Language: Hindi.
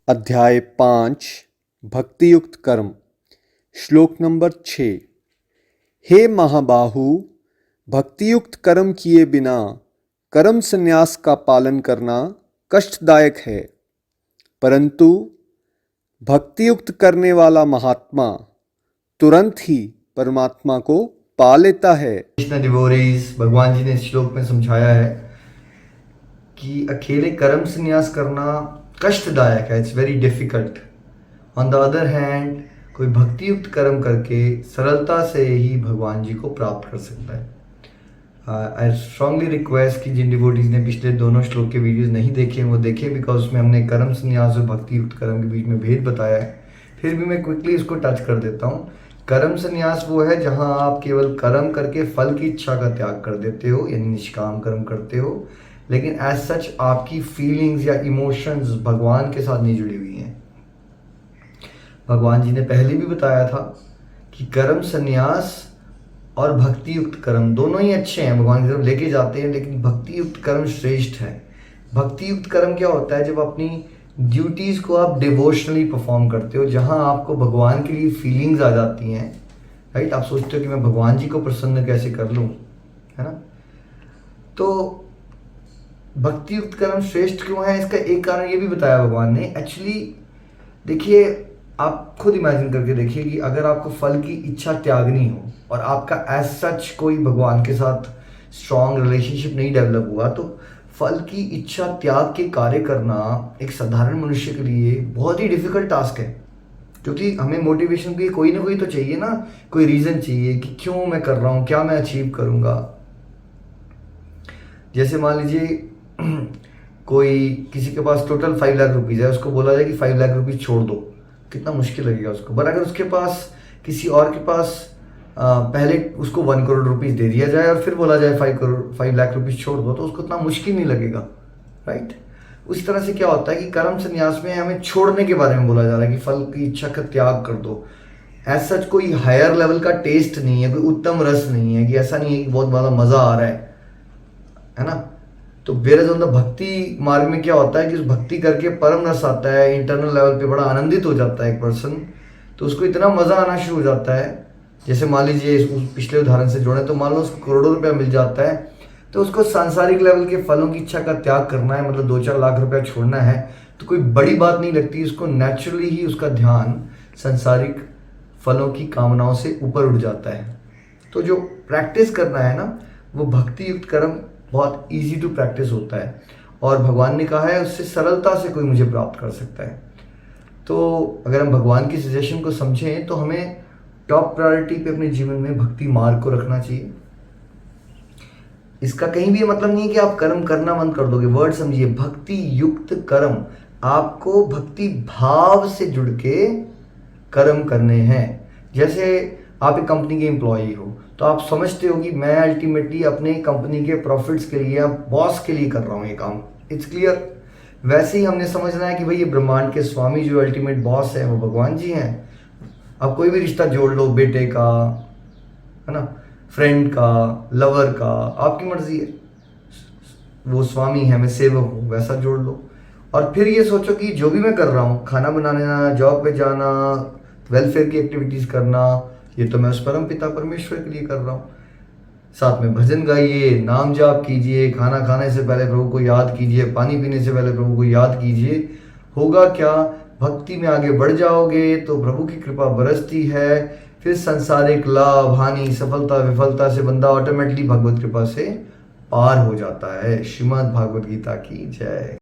अध्याय 5 भक्तियुक्त कर्म। श्लोक नंबर 6। हे महाबाहु, भक्तियुक्त कर्म किए बिना कर्म संन्यास का पालन करना कष्टदायक है, परंतु भक्तियुक्त करने वाला महात्मा तुरंत ही परमात्मा को पा लेता है। कृष्ण डिवोरीज, भगवान जी ने इस श्लोक में समझाया है कि अकेले कर्म संन्यास करना कष्टदायक है, it's very difficult. On the other hand, कोई भक्तियुक्त कर्म करके सरलता से ही भगवान जी को प्राप्त कर सकता है। आई स्ट्रांगली रिक्वेस्ट कि जिन डिवोटीज ने पिछले दोनों श्लोक के वीडियोस नहीं देखे वो देखें, बिकॉज उसमें हमने कर्म संन्यास और भक्तियुक्त कर्म के बीच में भेद बताया है। फिर भी मैं क्विकली इसको टच कर देता हूँ। कर्म संन्यास वो है जहाँ आप केवल कर्म करके फल की इच्छा का त्याग कर देते हो, यानी निष्काम कर्म करते हो, लेकिन एज सच आपकी फीलिंग्स या इमोशंस भगवान के साथ नहीं जुड़ी हुई हैं। भगवान जी ने पहले भी बताया था कि कर्म संन्यास और भक्ति युक्त कर्म दोनों ही अच्छे हैं, भगवान की तरफ लेके जाते हैं, लेकिन भक्ति युक्त कर्म श्रेष्ठ है। भक्ति युक्त कर्म क्या होता है? जब अपनी ड्यूटीज़ को आप डिवोशनली परफॉर्म करते हो, जहाँ आपको भगवान के लिए फीलिंग्स आ जाती हैं, राइट। आप सोचते हो कि मैं भगवान जी को प्रसन्न कैसे कर लूँ, है ना। तो भक्ति युक्त कर्म श्रेष्ठ क्यों है, इसका एक कारण ये भी बताया भगवान ने। एक्चुअली देखिए, आप खुद इमेजिन करके देखिए कि अगर आपको फल की इच्छा त्यागनी हो और आपका एज सच कोई भगवान के साथ स्ट्रॉन्ग रिलेशनशिप नहीं डेवलप हुआ, तो फल की इच्छा त्याग के कार्य करना एक साधारण मनुष्य के लिए बहुत ही डिफिकल्ट टास्क है। क्योंकि हमें मोटिवेशन के लिए कोई ना कोई तो चाहिए ना, कोई रीज़न चाहिए कि क्यों मैं कर रहा हूँ, क्या मैं अचीव करूँगा। जैसे मान लीजिए कोई किसी के पास टोटल 5 लाख रुपीज़ है, उसको बोला जाए कि 5 लाख रुपीज़ छोड़ दो, कितना मुश्किल लगेगा उसको। बट अगर उसके पास किसी और के पास पहले उसको 1 करोड़ रुपीज़ दे दिया जाए और फिर बोला जाए 5 लाख रुपीज़ छोड़ दो, तो उसको इतना मुश्किल नहीं लगेगा, राइट। उस तरह से क्या होता है कि कर्म संन्यास में हमें छोड़ने के बारे में बोला जा रहा है कि फल की इच्छा का त्याग कर दो। एज सच कोई हायर लेवल का टेस्ट नहीं है, कोई उत्तम रस नहीं है, कि ऐसा नहीं है कि बहुत बड़ा मज़ा आ रहा है ना। तो वेरज ऑन द भक्ति मार्ग में क्या होता है कि उस भक्ति करके परम रस आता है, इंटरनल लेवल पे बड़ा आनंदित हो जाता है एक पर्सन। तो उसको इतना मज़ा आना शुरू हो जाता है, जैसे मान लीजिए उस पिछले उदाहरण से जोड़े, तो मान लो उसको करोड़ों रुपया मिल जाता है, तो उसको सांसारिक लेवल के फलों की इच्छा का त्याग करना है, मतलब 2-4 लाख रुपया छोड़ना है, तो कोई बड़ी बात नहीं लगती। उसको नेचुरली ही उसका ध्यान सांसारिक फलों की कामनाओं से ऊपर उठ जाता है। तो जो प्रैक्टिस करना है ना, वो भक्ति युक्त कर्म बहुत इजी टू प्रैक्टिस होता है, और भगवान ने कहा है उससे सरलता से कोई मुझे प्राप्त कर सकता है। तो अगर हम भगवान की सजेशन को समझें तो हमें टॉप प्रायोरिटी पे अपने जीवन में भक्ति मार्ग को रखना चाहिए। इसका कहीं भी मतलब नहीं है कि आप कर्म करना बंद कर दोगे। वर्ड समझिए, भक्ति युक्त कर्म, आपको भक्ति भाव से जुड़ के कर्म करने हैं। जैसे आप एक कंपनी के एम्प्लॉई हो, तो आप समझते हो कि मैं अल्टीमेटली अपने कंपनी के प्रॉफिट्स के लिए, बॉस के लिए कर रहा हूँ ये काम, इट्स क्लियर। वैसे ही हमने समझना है कि भाई ये ब्रह्मांड के स्वामी जो अल्टीमेट बॉस है वो भगवान जी हैं। अब कोई भी रिश्ता जोड़ लो, बेटे का, है ना, फ्रेंड का, लवर का, आपकी मर्जी है। वो स्वामी है, मैं सेवक हूँ, वैसा जोड़ लो। और फिर ये सोचो कि जो भी मैं कर रहा हूँ, खाना बनाना, जॉब पे जाना, वेलफेयर की एक्टिविटीज़ करना, ये तो मैं उस परम पिता परमेश्वर के लिए कर रहा हूँ। साथ में भजन गाइए, नाम जाप कीजिए, खाना खाने से पहले प्रभु को याद कीजिए, पानी पीने से पहले प्रभु को याद कीजिए। होगा क्या, भक्ति में आगे बढ़ जाओगे तो प्रभु की कृपा बरसती है। फिर संसारिक लाभ, हानि, सफलता, विफलता से बंदा ऑटोमेटिकली भगवत कृपा से पार हो जाता है। श्रीमद् भागवत गीता की जय।